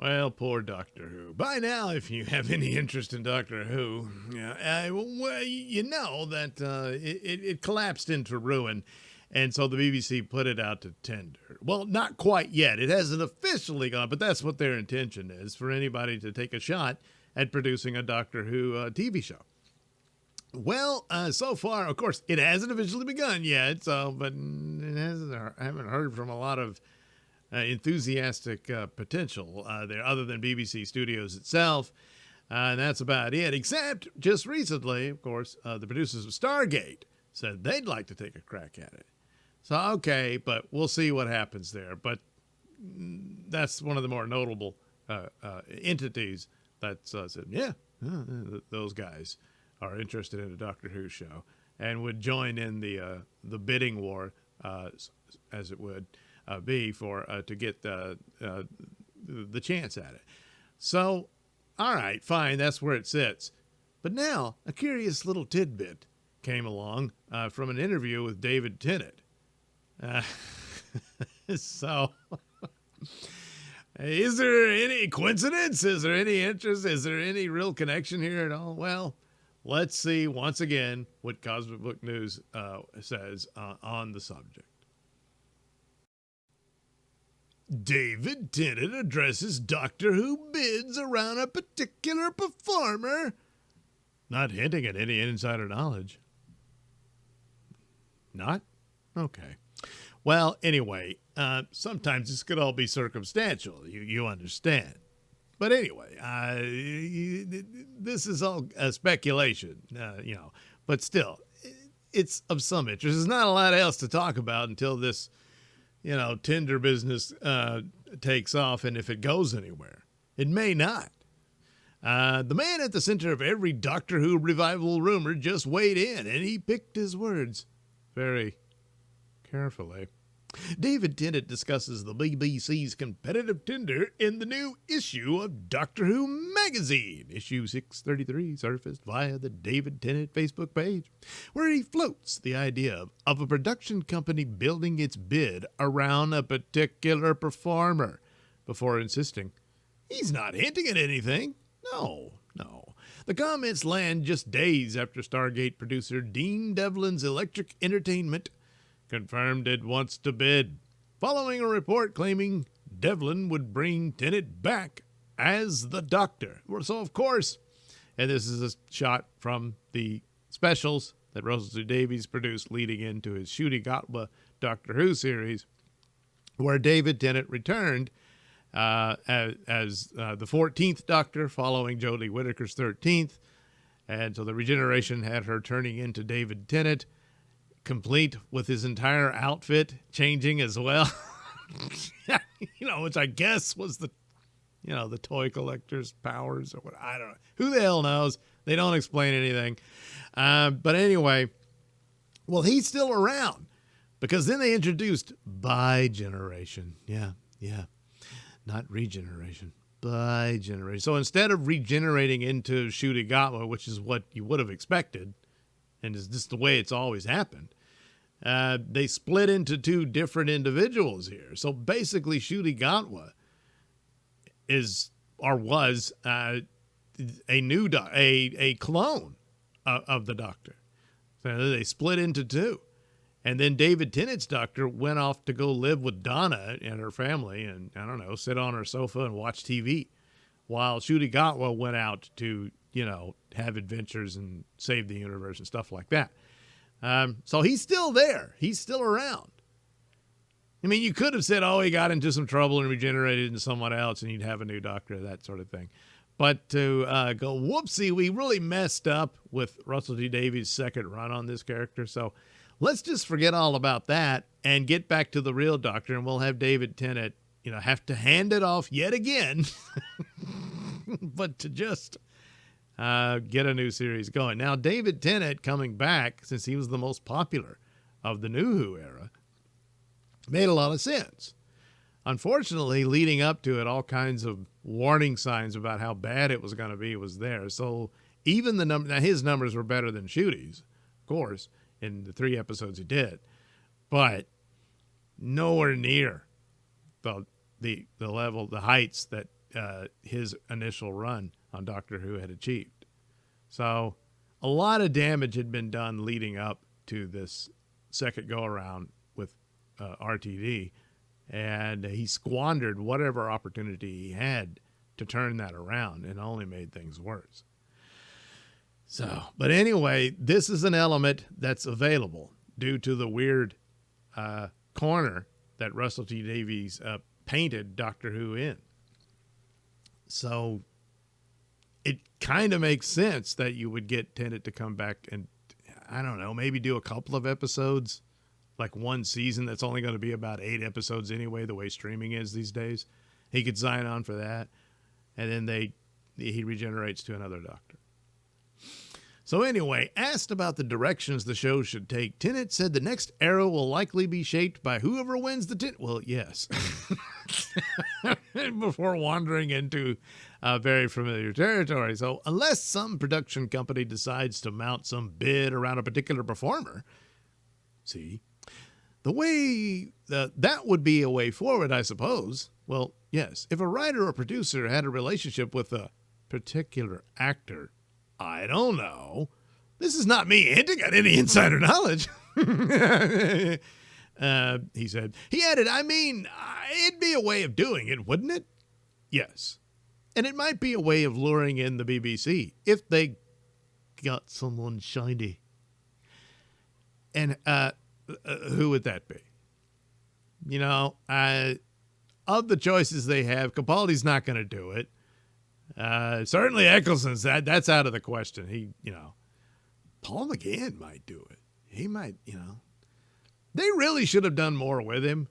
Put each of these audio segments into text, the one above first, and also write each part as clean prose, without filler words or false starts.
Well, poor Doctor Who. By now, if you have any interest in Doctor Who, well, you know that it collapsed into ruin, and so the BBC put it out to tender. Well, not quite yet. It hasn't officially gone, but that's what their intention is, for anybody to take a shot at producing a Doctor Who TV show. Well, so far, of course, it hasn't officially begun yet, but it hasn't. I haven't heard from a lot of enthusiastic potential there, other than BBC Studios itself. And that's about it, except just recently, of course, the producers of Stargate said they'd like to take a crack at it. So, okay, but we'll see what happens there. But that's one of the more notable entities that said, yeah, those guys are interested in a Doctor Who show and would join in the bidding war, as it would be for to get the chance at it. So, all right, fine, that's where it sits. But now a curious little tidbit came along from an interview with David Tennant. So, is there any coincidence? Is there any interest? Is there any real connection here at all? Well, let's see once again what Cosmic Book News says on the subject. David Tennant addresses Doctor Who bids around a particular performer, not hinting at any insider knowledge. Not? Okay. Well, anyway, sometimes this could all be circumstantial. You understand. But anyway, this is all speculation, But still, it's of some interest. There's not a lot else to talk about until this, tender business takes off, and if it goes anywhere. It may not. The man at the center of every Doctor Who revival rumor just weighed in, and he picked his words very carefully. David Tennant discusses the BBC's competitive tender in the new issue of Doctor Who magazine. Issue 633 surfaced via the David Tennant Facebook page, where he floats the idea of a production company building its bid around a particular performer, before insisting he's not hinting at anything. No. The comments land just days after Stargate producer Dean Devlin's Electric Entertainment confirmed it wants to bid, following a report claiming Devlin would bring Tennant back as the Doctor. So, of course, and this is a shot from the specials that Russell Davies produced leading into his Ncuti Gatwa Doctor Who series, where David Tennant returned as the 14th Doctor, following Jodie Whittaker's 13th. And so the regeneration had her turning into David Tennant, complete with his entire outfit changing as well. Which I guess was the toy collector's powers or what. I don't know. Who the hell knows? They don't explain anything. But anyway, well, he's still around because then they introduced bi-generation. Yeah. Not regeneration, bi-generation. So instead of regenerating into Ncuti Gatwa, which is what you would have expected, and is just the way it's always happened, they split into two different individuals here. So basically, Ncuti Gatwa was a clone of the Doctor. So they split into two. And then David Tennant's Doctor went off to go live with Donna and her family and, sit on her sofa and watch TV, while Ncuti Gatwa went out to, have adventures and save the universe and stuff like that. So he's still there. He's still around. I mean, you could have said, he got into some trouble and regenerated into someone else and you'd have a new Doctor, that sort of thing. But to go, whoopsie, we really messed up with Russell T Davies' second run on this character. So let's just forget all about that and get back to the real Doctor, and we'll have David Tennant, have to hand it off yet again, but to just get a new series going. Now, David Tennant coming back, since he was the most popular of the New Who era, made a lot of sense. Unfortunately, leading up to it, all kinds of warning signs about how bad it was going to be was there. So even now his numbers were better than Ncuti's, of course, in the 3 episodes he did, but nowhere near the level, the heights that his initial run on Doctor Who had achieved. So a lot of damage had been done leading up to this second go-around with RTD, and he squandered whatever opportunity he had to turn that around and only made things worse. So, but anyway, this is an element that's available due to the weird corner that Russell T Davies painted Doctor Who in. So it kind of makes sense that you would get Tennant to come back and, I don't know, maybe do a couple of episodes, like one season that's only going to be about 8 episodes anyway, the way streaming is these days. He could sign on for that, and then he regenerates to another Doctor. So anyway, asked about the directions the show should take, Tennant said the next era will likely be shaped by whoever wins the Well, yes. Before wandering into very familiar territory. So unless some production company decides to mount some bid around a particular performer, see, that would be a way forward, I suppose. Well, yes, if a writer or producer had a relationship with a particular actor, I don't know. This is not me hinting at any insider knowledge. He said. He added, I mean, it'd be a way of doing it, wouldn't it? Yes. And it might be a way of luring in the BBC if they got someone shiny. And who would that be? You know, of the choices they have, Capaldi's not going to do it. Certainly Eccleston's that's out of the question. Paul McGann might do it. He might, they really should have done more with him,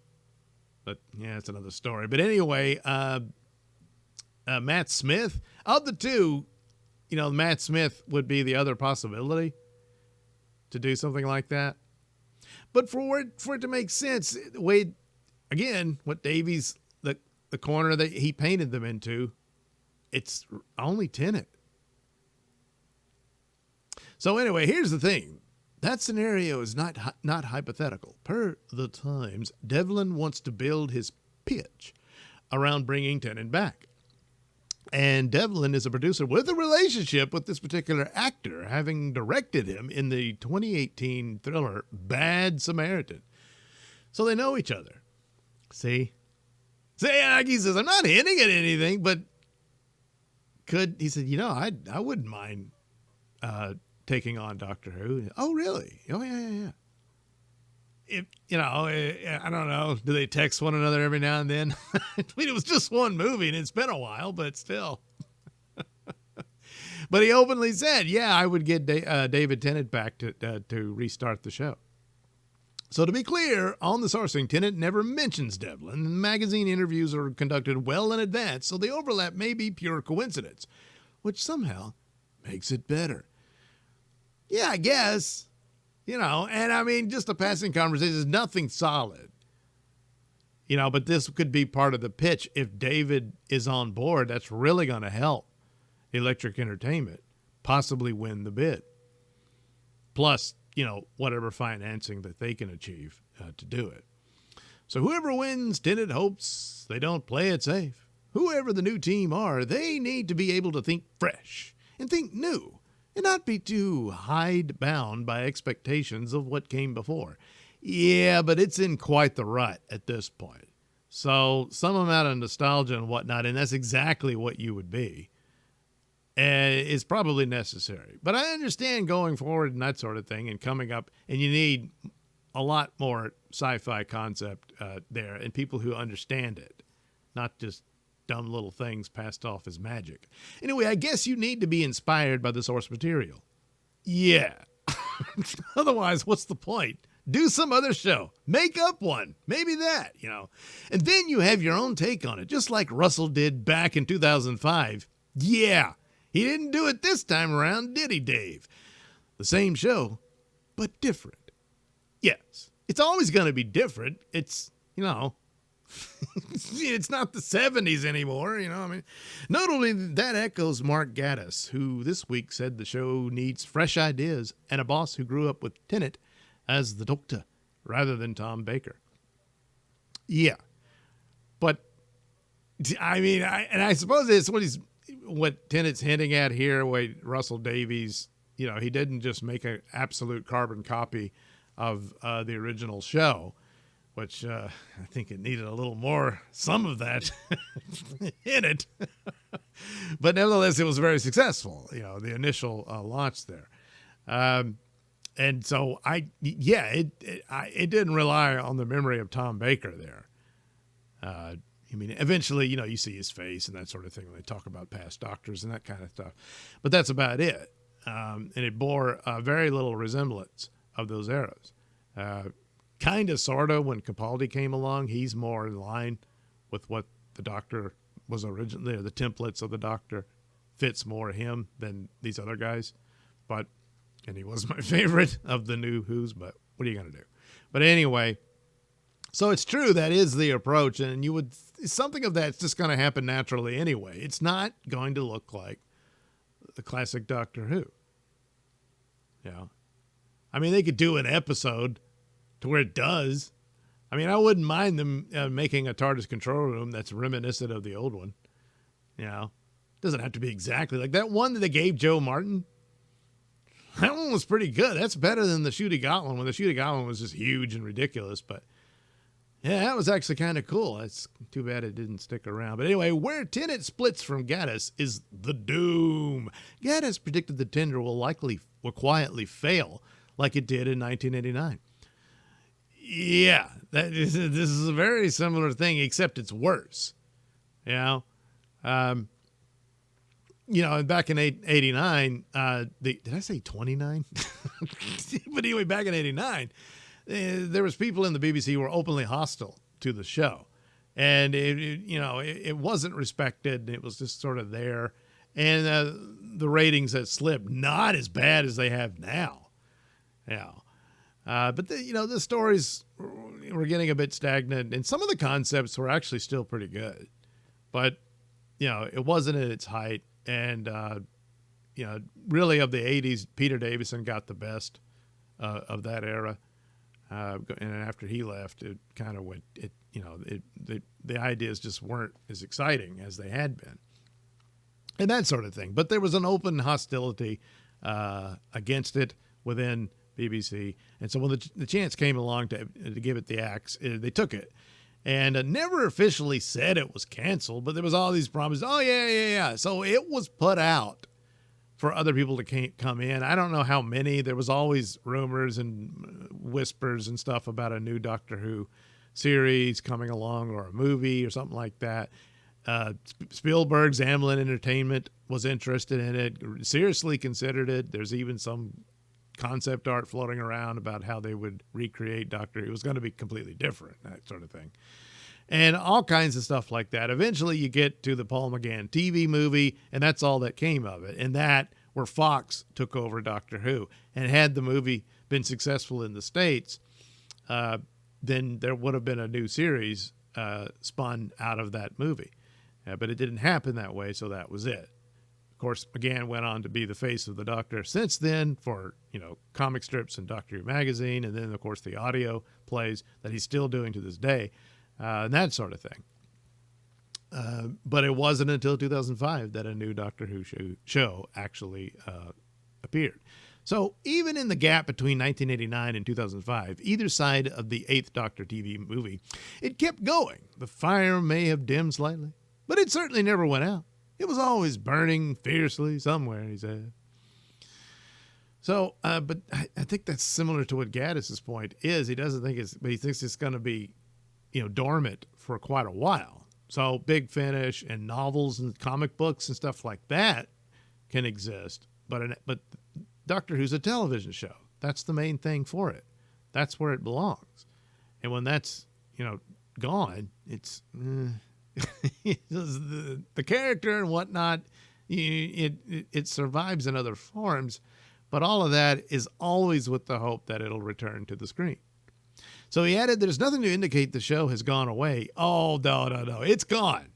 but yeah, it's another story. But anyway, Matt Smith, of the two, Matt Smith would be the other possibility to do something like that. But for it to make sense, Wade, again, what Davies, the corner that he painted them into, it's only Tennant. So anyway, here's the thing. That scenario is not hypothetical. Per the Times, Devlin wants to build his pitch around bringing Tennant back. And Devlin is a producer with a relationship with this particular actor, having directed him in the 2018 thriller Bad Samaritan. So they know each other. See, like he says, I'm not hinting at anything, but he said, I wouldn't mind taking on Doctor Who. Oh, really? Oh, yeah. If, I don't know. Do they text one another every now and then? I mean, it was just one movie and it's been a while, but still. But he openly said, yeah, I would get David Tennant back to restart the show. So to be clear, on the sourcing, Tennant never mentions Devlin. The magazine interviews are conducted well in advance, so the overlap may be pure coincidence, which somehow makes it better. Yeah, I guess. And I mean, just a passing conversation is nothing solid. But this could be part of the pitch. If David is on board, that's really going to help Electric Entertainment possibly win the bid. Plus, whatever financing that they can achieve to do it. So whoever wins, Tennant hopes they don't play it safe. Whoever the new team are, they need to be able to think fresh and think new and not be too hide-bound by expectations of what came before. Yeah, but it's in quite the rut at this point. So some amount of nostalgia and whatnot, and that's exactly what you would be, is probably necessary. But I understand going forward and that sort of thing and coming up, and you need a lot more sci-fi concept there and people who understand it, not just dumb little things passed off as magic. Anyway, I guess you need to be inspired by the source material. Yeah. Otherwise, what's the point? Do some other show. Make up one. Maybe that, And then you have your own take on it, just like Russell did back in 2005. Yeah. He didn't do it this time around, did he, Dave? The same show, but different. Yes. It's always going to be different. It's, it's not the 70s anymore, Notably, that echoes Mark Gatiss, who this week said the show needs fresh ideas and a boss who grew up with Tennant as the Doctor rather than Tom Baker. Yeah. But, I mean, I suppose it's what Tennant's hinting at here. Where Russell Davies, he didn't just make an absolute carbon copy of the original show, which I think it needed a little more, some of that in it. But nevertheless, it was very successful, the initial launch there. And so it didn't rely on the memory of Tom Baker there. I mean, eventually, you see his face and that sort of thing when they talk about past doctors and that kind of stuff. But that's about it. And it bore very little resemblance of those eras. Kind of, sort of, when Capaldi came along, he's more in line with what the Doctor was originally, the templates of the Doctor fits more him than these other guys. And he was my favorite of the new Who's, but what are you going to do? But anyway, so it's true, that is the approach, and something of that's just going to happen naturally anyway. It's not going to look like the classic Doctor Who. I mean, they could do an episode to where it does. I mean, I wouldn't mind them making a TARDIS control room that's reminiscent of the old one. Doesn't have to be exactly like that one that they gave Joe Martin. That one was pretty good. That's better than the Ncuti Got one, when the Ncuti Got one was just huge and ridiculous. But yeah, that was actually kind of cool. It's too bad it didn't stick around. But anyway, where Tennant splits from Gaddis is the doom. Gaddis predicted the tender will quietly fail like it did in 1989. Yeah, this is a very similar thing, except it's worse. Back in 89, did I say 29? But anyway, back in 89, there was people in the BBC who were openly hostile to the show. And, it wasn't respected. It was just sort of there. And the ratings had slipped, not as bad as they have now. But the stories were getting a bit stagnant, and some of the concepts were actually still pretty good. But, it wasn't at its height. And, really of the 80s, Peter Davison got the best of that era. And after he left, it kind of went, the ideas just weren't as exciting as they had been. And that sort of thing. But there was an open hostility against it within BBC. And so when the chance came along to give it the axe, they took it. And never officially said it was canceled, but there was all these promises. Oh, yeah. So it was put out for other people to come in. I don't know how many. There was always rumors and whispers and stuff about a new Doctor Who series coming along, or a movie or something like that. Spielberg's Amblin Entertainment was interested in it, seriously considered it. There's even some concept art floating around about how they would recreate Doctor Who. It was going to be completely different, that sort of thing. And all kinds of stuff like that. Eventually you get to the Paul McGann TV movie, and that's all that came of it. And that, where Fox took over Doctor Who. And had the movie been successful in the States, then there would have been a new series spun out of that movie. But it didn't happen that way, so that was it. Of course, McGann went on to be the face of the Doctor since then for, comic strips and Doctor Who magazine, and then, of course, the audio plays that he's still doing to this day, and that sort of thing. But it wasn't until 2005 that a new Doctor Who show actually appeared. So even in the gap between 1989 and 2005, either side of the 8th Doctor TV movie, it kept going. The fire may have dimmed slightly, but it certainly never went out. It was always burning fiercely somewhere, he said. So, but I think that's similar to what Gaddis's point is. He doesn't think but he thinks it's going to be, dormant for quite a while. So Big Finish and novels and comic books and stuff like that can exist. But Doctor Who's a television show. That's the main thing for it. That's where it belongs. And when that's, gone, it's... the character and whatnot, it survives in other forms, but all of that is always with the hope that it'll return to the screen. So he added, there's nothing to indicate the show has gone away. Oh, no, it's gone.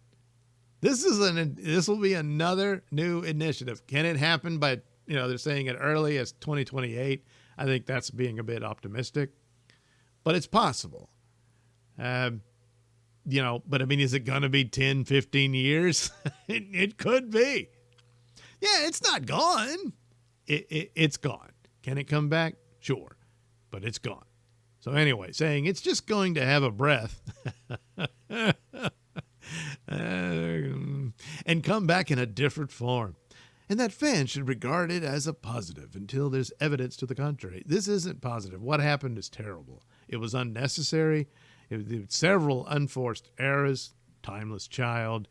This will be another new initiative. Can it happen by, they're saying it early as 2028? I think that's being a bit optimistic, but it's possible. but I mean, is it going to be 10, 15 years? It could be. Yeah, it's not gone. It's gone. Can it come back? Sure, but it's gone. So anyway, saying it's just going to have a breath and come back in a different form. And that fans should regard it as a positive until there's evidence to the contrary. This isn't positive. What happened is terrible. It was unnecessary. It was several unforced errors, timeless child,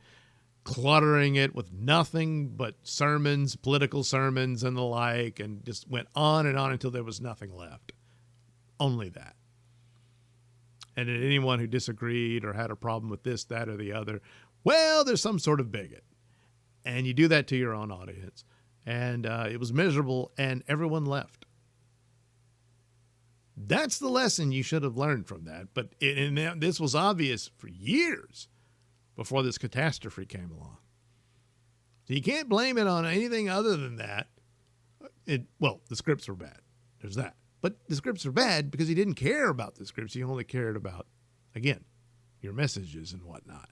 cluttering it with nothing but sermons, political sermons and the like, and just went on and on until there was nothing left. Only that. And anyone who disagreed or had a problem with this, that, or the other, well, there's some sort of bigot. And you do that to your own audience. And it was miserable, and everyone left. That's the lesson you should have learned from that. But this was obvious for years before this catastrophe came along. So you can't blame it on anything other than that. Well, the scripts were bad. There's that. But the scripts are bad because he didn't care about the scripts. He only cared about, again, your messages and whatnot.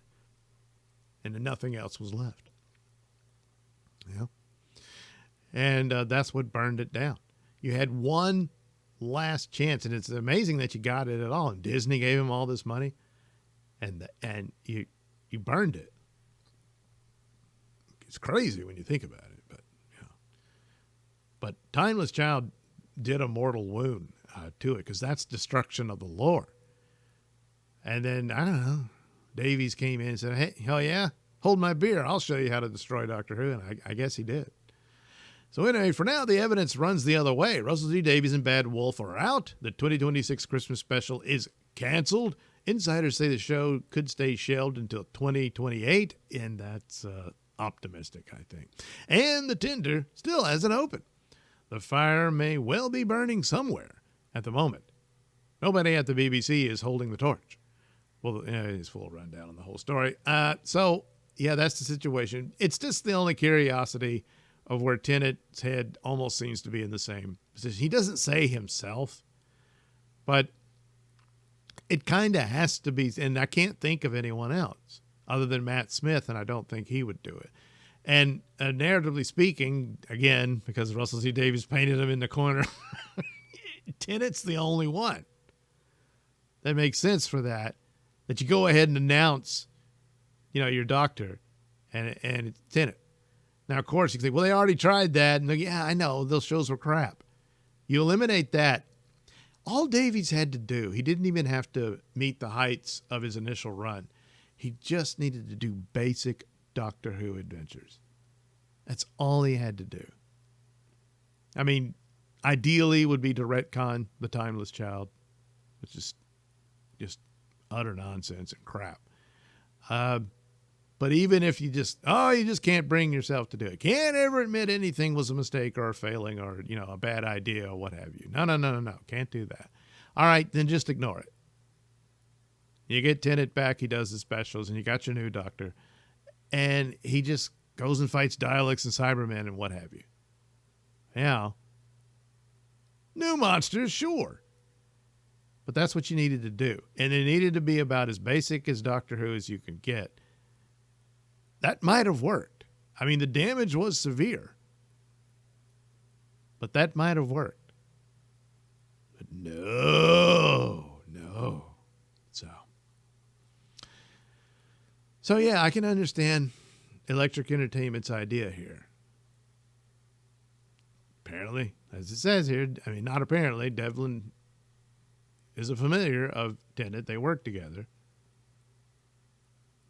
And then nothing else was left. Yeah. And that's what burned it down. You had one last chance, and it's amazing that you got it at all. And Disney gave him all this money, and you burned it. It's crazy when you think about it, but Timeless Child did a mortal wound to it, because that's destruction of the lore. And then, I don't know, Davies came in and said, hey, hell yeah, hold my beer. I'll show you how to destroy Doctor Who. And I guess he did. So anyway, for now, the evidence runs the other way. Russell T Davies and Bad Wolf are out. The 2026 Christmas special is canceled. Insiders say the show could stay shelved until 2028, and that's optimistic, I think. And the tender still hasn't opened. The fire may well be burning somewhere at the moment. Nobody at the BBC is holding the torch. Well, it's full rundown on the whole story. So, yeah, that's the situation. It's just the only curiosity of where Tennant's head almost seems to be in the same position. He doesn't say himself, but it kind of has to be, and I can't think of anyone else other than Matt Smith, and I don't think he would do it. And narratively speaking, again, because Russell T Davies painted him in the corner, Tennant's the only one that makes sense for that you go ahead and announce, your doctor, and it's Tennant. Now, of course, you can say, well, they already tried that. And yeah, I know, those shows were crap. You eliminate that. All Davies had to do, he didn't even have to meet the heights of his initial run. He just needed to do basic Doctor Who adventures. That's all he had to do. I mean, ideally would be to retcon the Timeless Child, which is just utter nonsense and crap. But even if you just can't bring yourself to do it. Can't ever admit anything was a mistake or a failing or, a bad idea or what have you. No. Can't do that. All right, then just ignore it. You get Tennant back, he does his specials, and you got your new doctor. And he just goes and fights Daleks and Cybermen and what have you. Yeah. New monsters, sure. But that's what you needed to do. And it needed to be about as basic as Doctor Who as you can get. That might have worked. I mean, the damage was severe. But that might have worked. But no. So yeah, I can understand Electric Entertainment's idea here. Apparently, as it says here, I mean, not apparently, Devlin is a familiar of Tennant. They work together.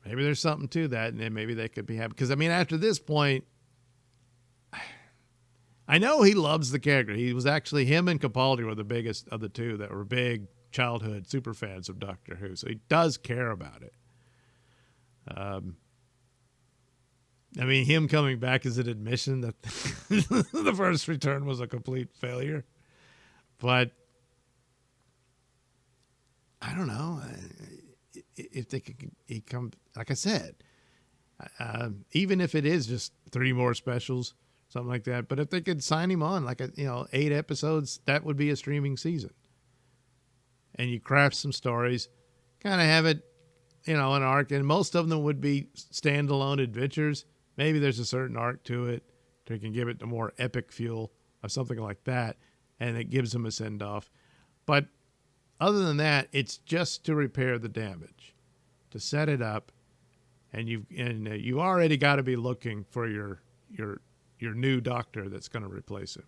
Maybe there's something to that, and then maybe they could be happy. Because, I mean, after this point, I know he loves the character. He was actually, him and Capaldi were the biggest of the two that were big childhood super fans of Doctor Who. So he does care about it. I mean, him coming back is an admission that the first return was a complete failure. But I don't know if they could. He come, like I said, even if it is just 3 more specials, something like that. But if they could sign him on, 8 episodes, that would be a streaming season. And you craft some stories, kind of have it an arc, and most of them would be standalone adventures. Maybe there's a certain arc to it to can give it the more epic feel of something like that, and it gives them a send-off. But other than that, it's just to repair the damage, to set it up, and you already got to be looking for your new doctor that's going to replace him.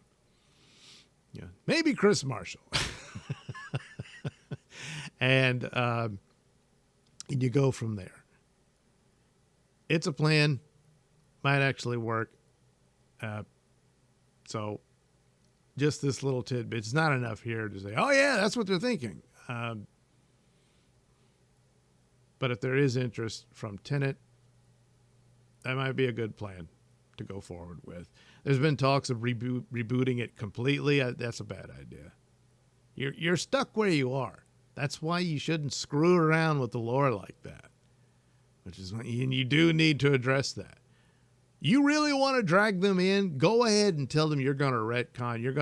Yeah, maybe Chris Marshall. And you go from there. It's a plan, might actually work. So just this little tidbit. It's not enough here to say, oh yeah, that's what they're thinking. But if there is interest from Tennant, that might be a good plan to go forward with. There's been talks of rebooting it completely. That's a bad idea. You're stuck where you are. That's why you shouldn't screw around with the lore like that. And you do need to address that. You really want to drag them in? Go ahead and tell them you're going to retcon. You're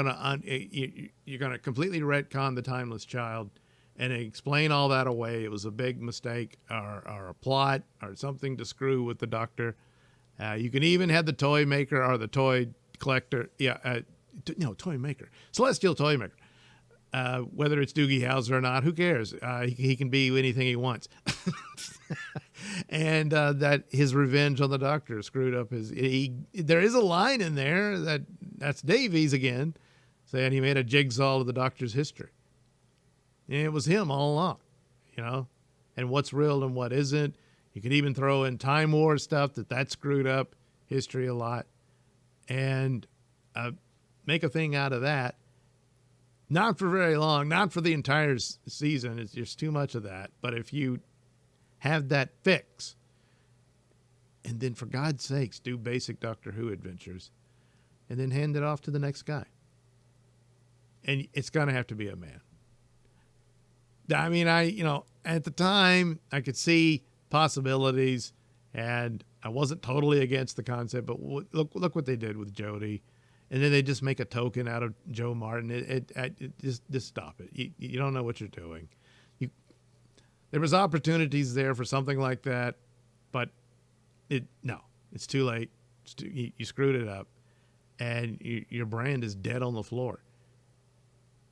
going to completely retcon the Timeless Child and explain all that away. It was a big mistake or a plot or something to screw with the Doctor. You can even have the toy maker or the toy collector. Toy maker. Celestial toy maker. Whether it's Doogie Howser or not, who cares? He can be anything he wants. And that his revenge on the Doctor screwed up there is a line in there that's Davies again, saying he made a jigsaw of the Doctor's history. And it was him all along, and what's real and what isn't. You can even throw in Time War stuff that screwed up history a lot, and make a thing out of that. Not for very long, not for the entire season. It's just too much of that. But if you have that fix, and then for God's sakes, do basic Doctor Who adventures, and then hand it off to the next guy. And it's going to have to be a man. I mean, at the time, I could see possibilities, and I wasn't totally against the concept, but look what they did with Jodie. And then they just make a token out of Joe Martin. Just stop it. You don't know what you're doing. There was opportunities there for something like that, but it's too late. You screwed it up, and your brand is dead on the floor.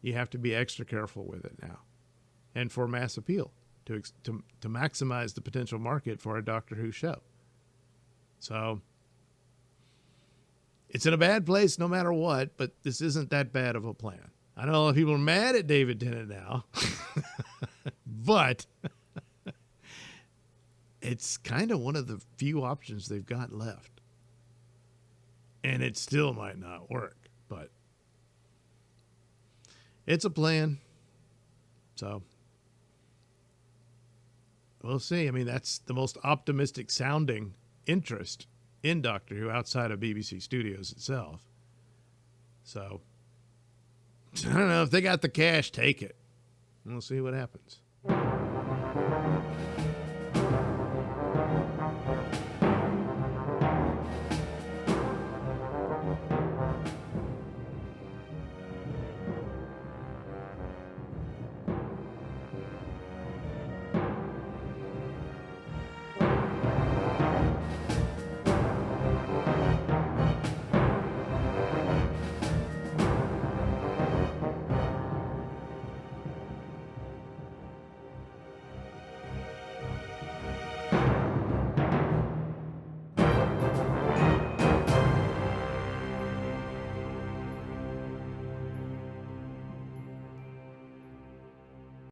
You have to be extra careful with it now, and for mass appeal to maximize the potential market for a Doctor Who show. So it's in a bad place no matter what, but this isn't that bad of a plan. I know a lot of people are mad at David Tennant now, but it's kind of one of the few options they've got left. And it still might not work, but it's a plan. So we'll see. I mean, that's the most optimistic sounding interest in Doctor Who outside of BBC Studios itself. So I don't know if they got the cash, take it. We'll see what happens.